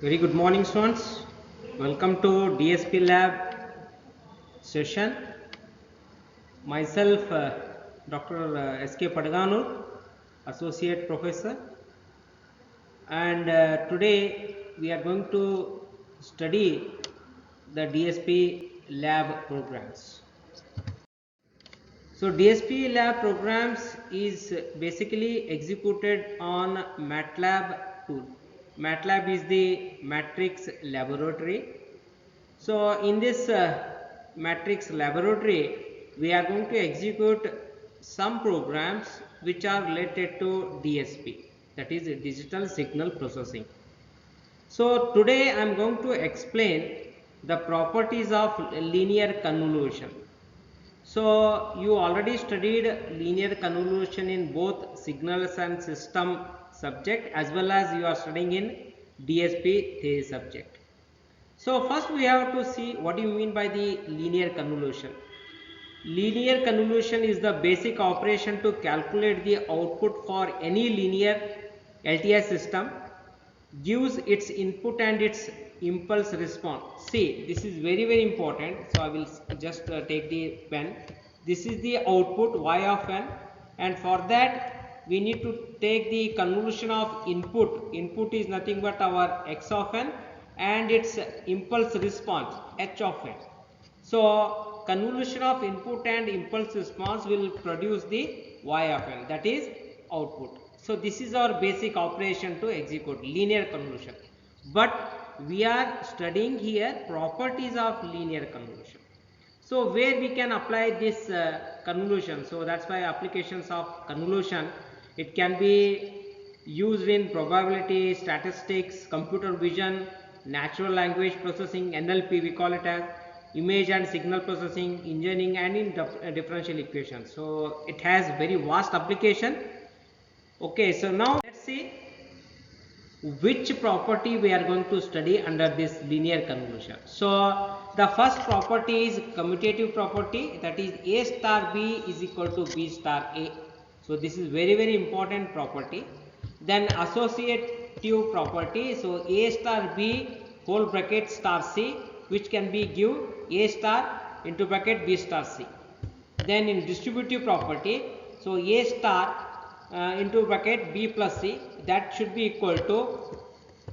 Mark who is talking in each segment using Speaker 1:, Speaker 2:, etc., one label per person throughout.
Speaker 1: Very good morning, students. Welcome to DSP Lab session. Myself, Dr. S.K. Padganur, Associate Professor, and today we are going to study the DSP Lab programs. So, DSP Lab programs is basically executed on MATLAB tool. MATLAB is the matrix laboratory. So, in this matrix laboratory, we are going to execute some programs which are related to DSP, that is digital signal processing. So, today I am going to explain the properties of linear convolution. So, you already studied linear convolution in both signals and system subject as well as you are studying in DSP theory subject. So first we have to see what do you mean by the linear convolution. Linear convolution is the basic operation to calculate the output for any linear LTI system, gives its input and its impulse response. See, this is very important. So I will just take the pen. This is the output y of n, and for that we need to take the convolution of input. Input is nothing but our x of n and its impulse response h of n. So convolution of input and impulse response will produce the y of n, that is output. So this is our basic operation to execute linear convolution. But we are studying here properties of linear convolution. So where we can apply this convolution, so that's why applications of convolution, it can be used in probability, statistics, computer vision, natural language processing, NLP we call it as, image and signal processing, engineering, and in differential equations. So it has very vast application. Okay, so now let's see which property we are going to study under this linear convolution. So the first property is commutative property, that is A star B is equal to B star A. So this is very important property. Then associative property, so A star B whole bracket star C, which can be give A star into bracket B star C. Then in distributive property, so A star into bracket B plus C, that should be equal to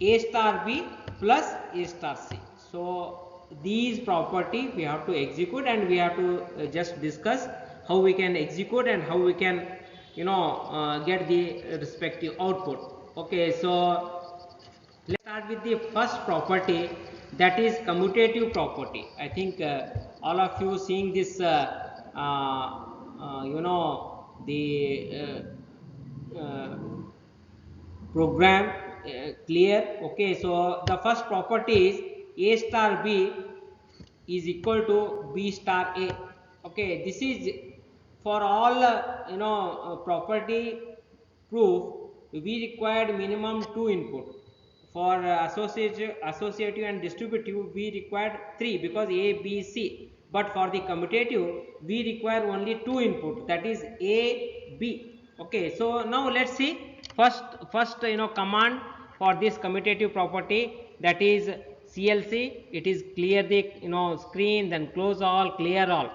Speaker 1: A star B plus A star C. So these property we have to execute, and we have to just discuss how we can execute and how we can get the respective output. Okay, so let's start with the first property, that is commutative property. I think all of you seeing this the program clear. Okay, so the first property is A star B is equal to B star A. Okay, this is for all property proof we required minimum 2 input. For associative and distributive we required 3 because A, B, C. But for the commutative we require only 2 input, that is A, B. Okay, so now let's see first command for this commutative property, that is CLC. It is clear the screen, then close all, clear all.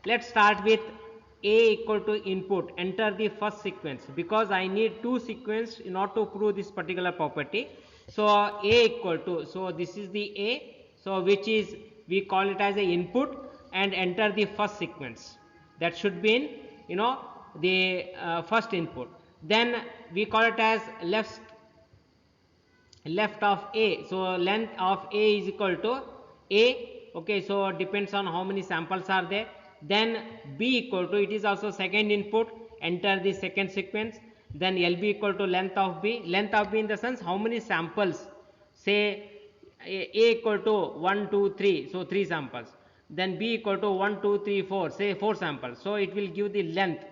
Speaker 1: Let's start with A equal to input, enter the first sequence, because I need 2 sequence in order to prove this particular property. So A equal to, so this is the A, so which is we call it as a input, and enter the first sequence, that should be in the first input. Then we call it as left of A, so length of A is equal to A. Okay, so depends on how many samples are there. Then B equal to, it is also second input, enter the second sequence. Then LB equal to length of B in the sense how many samples, say A equal to 1 2 3, so 3 samples. Then B equal to 1 2 3 4, say 4 samples, so it will give the length.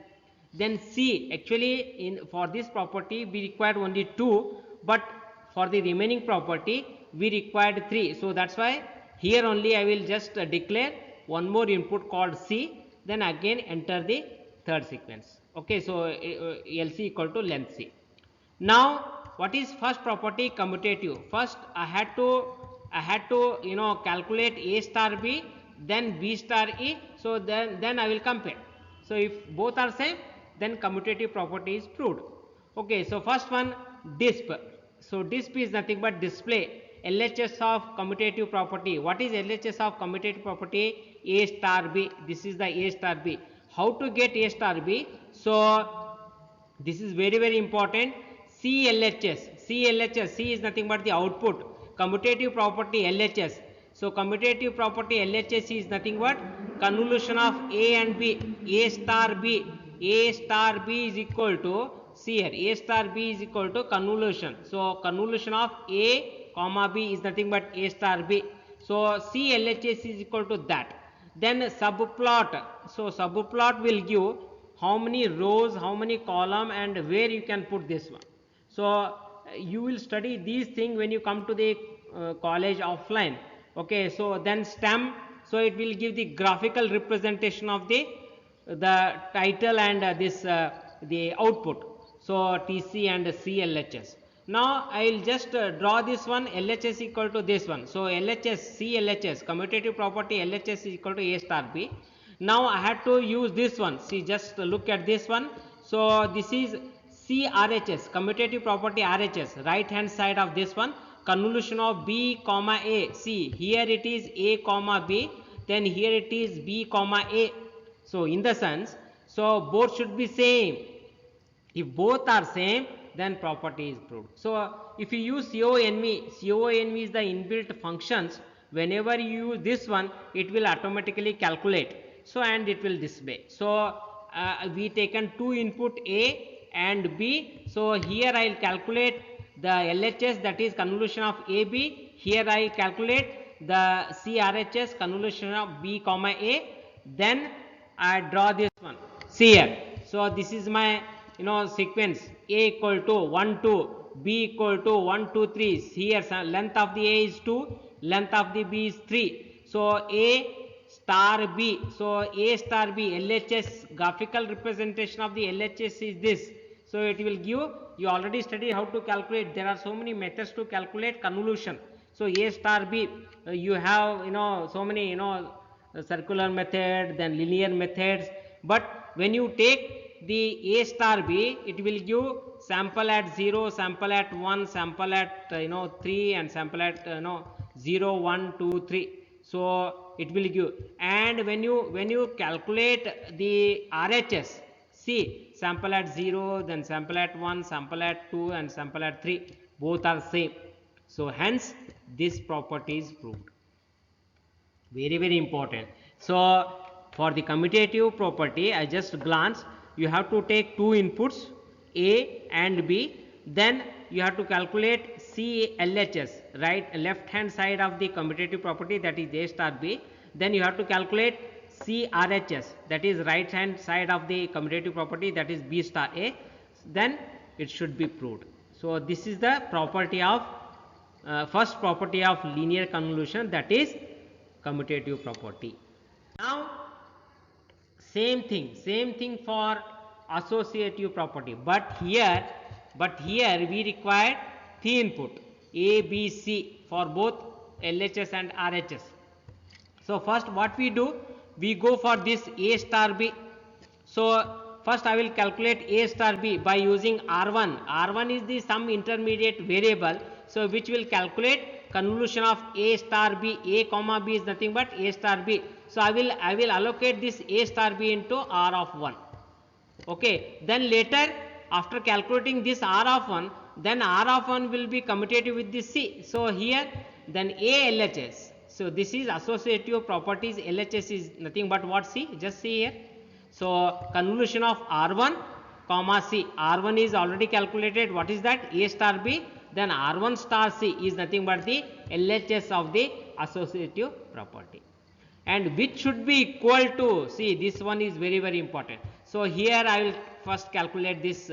Speaker 1: Then C, actually for this property we required only 2, but for the remaining property we required 3, so that's why here only I will just declare one more input called C, then again enter the third sequence. Okay, so LC equal to length C. Now what is first property? Commutative. First I had to calculate A star B, then B star E. So then I will compare. So if both are same, then commutative property is proved. Okay, so first one, DISP. So DISP is nothing but display. LHS of commutative property. What is LHS of commutative property? A star B. This is the A star B. How to get A star B? So this is very important. CLHS. C is nothing but the output. Commutative property LHS. So commutative property LHS is nothing but convolution of A and B. A star B. A star B is equal to, see here, A star B is equal to convolution. So convolution of A comma B is nothing but A star B. So CLHS is equal to that. Then subplot. So subplot will give how many rows, how many column, and where you can put this one. So you will study these things when you come to the college offline. Okay, so then STEM, so it will give the graphical representation of the title and the output. So TC and CLHS. Now I will just draw this one, LHS equal to this one. So LHS, CLHS, commutative property LHS is equal to A star B. Now I had to use this one. See, just look at this one. So this is CRHS, commutative property RHS, right hand side of this one, convolution of B comma A. See, here it is A comma B, then here it is B comma A. So in the sense, so both should be same. If both are same, then property is proved. So if you use CONV is the inbuilt functions. Whenever you use this one, it will automatically calculate. So and it will display. So we taken two input A and B. So here I will calculate the LHS, that is convolution of AB. Here I calculate the CRHS, convolution of B comma A. Then I draw this one. See here. So this is my sequence. A equal to 1 2, B equal to 1 2 3. Here length of the A is 2, length of the B is 3. So A star B. So A star B, LHS, graphical representation of the LHS is this. So it will give, you already studied how to calculate. There are so many methods to calculate convolution. So A star B, you have so many circular method, then linear methods. But when you take the A star B, it will give sample at 0, sample at 1, sample at 3, and sample at 0 1 2 3. So it will give. And when you calculate the RHS, see, sample at 0, then sample at 1, sample at 2, and sample at 3, both are same. So hence this property is proved. Very important. So for the commutative property, I just glance, you have to take two inputs A and B, then you have to calculate CLHS, right, left hand side of the commutative property, that is A star B. Then you have to calculate CRHS, that is right hand side of the commutative property, that is B star A. Then it should be proved. So this is the property of first property of linear convolution, that is commutative property. Now same thing for associative property, but here we require three input A, B, C for both LHS and RHS. So first what we do, we go for this A star B. So first I will calculate A star B by using R1. R1 is the some intermediate variable, so which will calculate convolution of A star B. A comma B is nothing but A star B. So I will allocate this A star B into R of 1. Okay, then later after calculating this R of 1, then R of 1 will be commutative with this C. So here then A LHS. So this is associative properties. LHS is nothing but what? C. Just see here. So convolution of R1 comma C. R1 is already calculated. What is that? A star B. Then R1 star C is nothing but the LHS of the associative property. And which should be equal to, see, this one is very important. So here I will first calculate this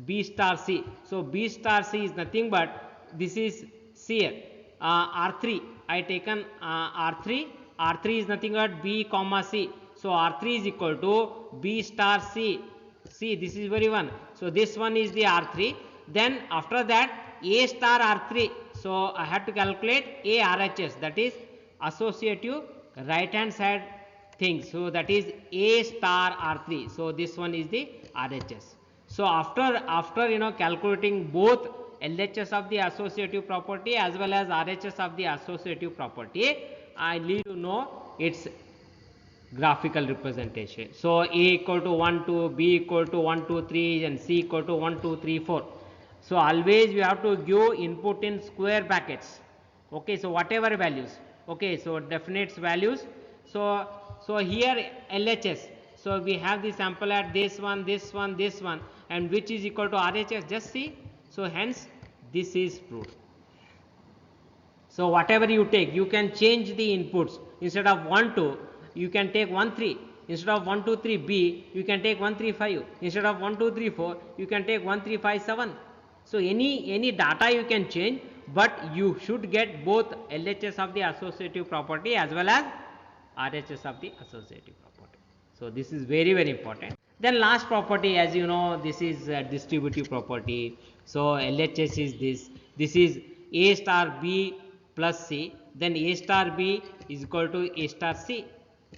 Speaker 1: B star C. So B star C is nothing but, this is C here, R3. I taken R3. R3 is nothing but B comma C. So R3 is equal to B star C. See, this is very one. So this one is the R3. Then after that A star R3, so I have to calculate A RHS, that is associative right hand side thing, so that is A star R3, so this one is the RHS. So after calculating both LHS of the associative property as well as RHS of the associative property, I need to know its graphical representation. So A equal to 1 2, B equal to 1 2 3, and C equal to 1 2 3 4. So always we have to give input in square brackets. Okay, so whatever values. Okay, so definite values. So here LHS. So we have the sample at this one, this one, this one, and which is equal to RHS. Just see. So hence this is proved. So whatever you take, you can change the inputs. Instead of 1 2, you can take 1 3. Instead of 1 2 3 B, you can take 1 3 5. Instead of 1 2 3 4, you can take 1 3 5 7. So any data you can change, but you should get both LHS of the associative property as well as RHS of the associative property. So this is very very important. Then last property, as you know, this is distributive property. So LHS is this. This is A star B plus C. Then A star B is equal to A star C.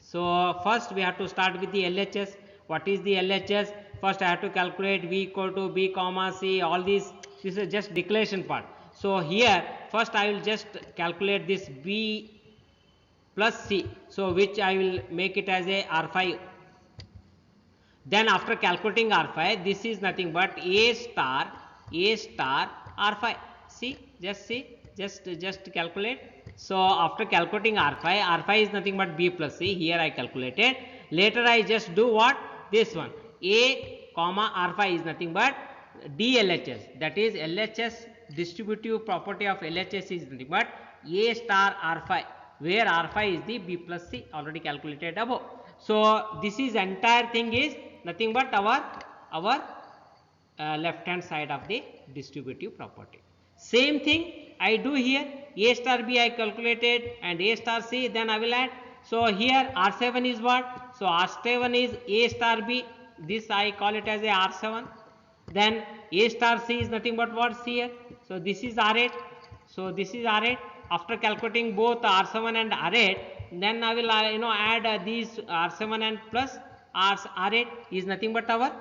Speaker 1: So first we have to start with the LHS. What is the LHS? First I have to calculate V equal to B comma C. All these, this is just declaration part. So here first I will just calculate this B plus C. So which I will make it as a R5. Then after calculating R5, this is nothing but A star R5. See, just calculate. So after calculating R5 is nothing but B plus C. Here I calculated. Later I just do what? This one. A comma R5 is nothing but DLHS. That is LHS, distributive property of LHS is nothing but A star R5, where R5 is the B plus C, already calculated above. So this is entire thing is nothing but our left hand side of the distributive property. Same thing I do here. A star B I calculated and A star C, then I will add. So here R7 is what? So R7 is A star B. This I call it as a R7. Then A star C is nothing but what here? So this is R8. So this is R8. After calculating both R7 and R8, then I will add these R7 and plus R8 is nothing but our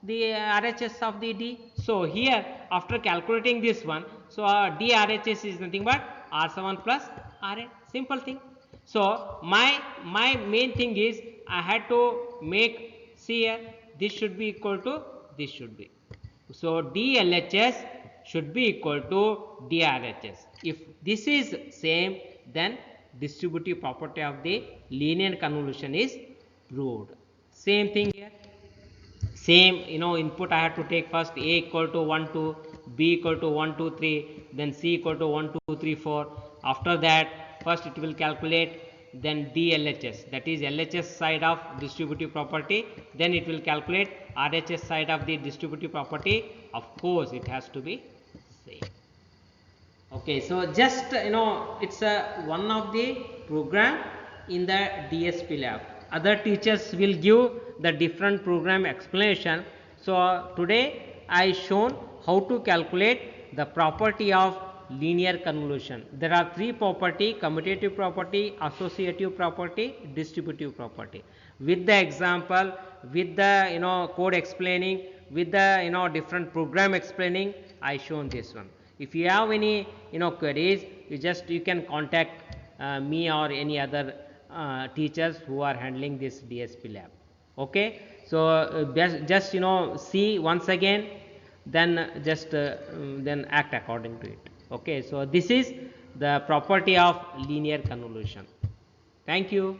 Speaker 1: the RHS of the D. So here after calculating this one, so D RHS is nothing but R7 plus R8. Simple thing. So my main thing is I had to make, see here, this should be equal to this should be. So DLHS should be equal to DRHS. If this is same, then distributive property of the linear convolution is proved. Same thing here. Same input I have to take first. A equal to 1 2, B equal to 1 2 3, then C equal to 1 2 3 4. After that first it will calculate, then DLHS, that is LHS side of distributive property, then it will calculate RHS side of the distributive property. Of course it has to be same. Okay, so just it's one of the program in the DSP lab. Other teachers will give the different program explanation. So today I shown how to calculate the property of linear convolution. There are three property: commutative property, associative property, distributive property. With the example, with the code explaining, with the different program explaining, I shown this one. If you have any queries, you can contact me or any other teachers who are handling this DSP lab. Okay, so just see once again, then just then act according to it. Okay, so this is the property of linear convolution. Thank you.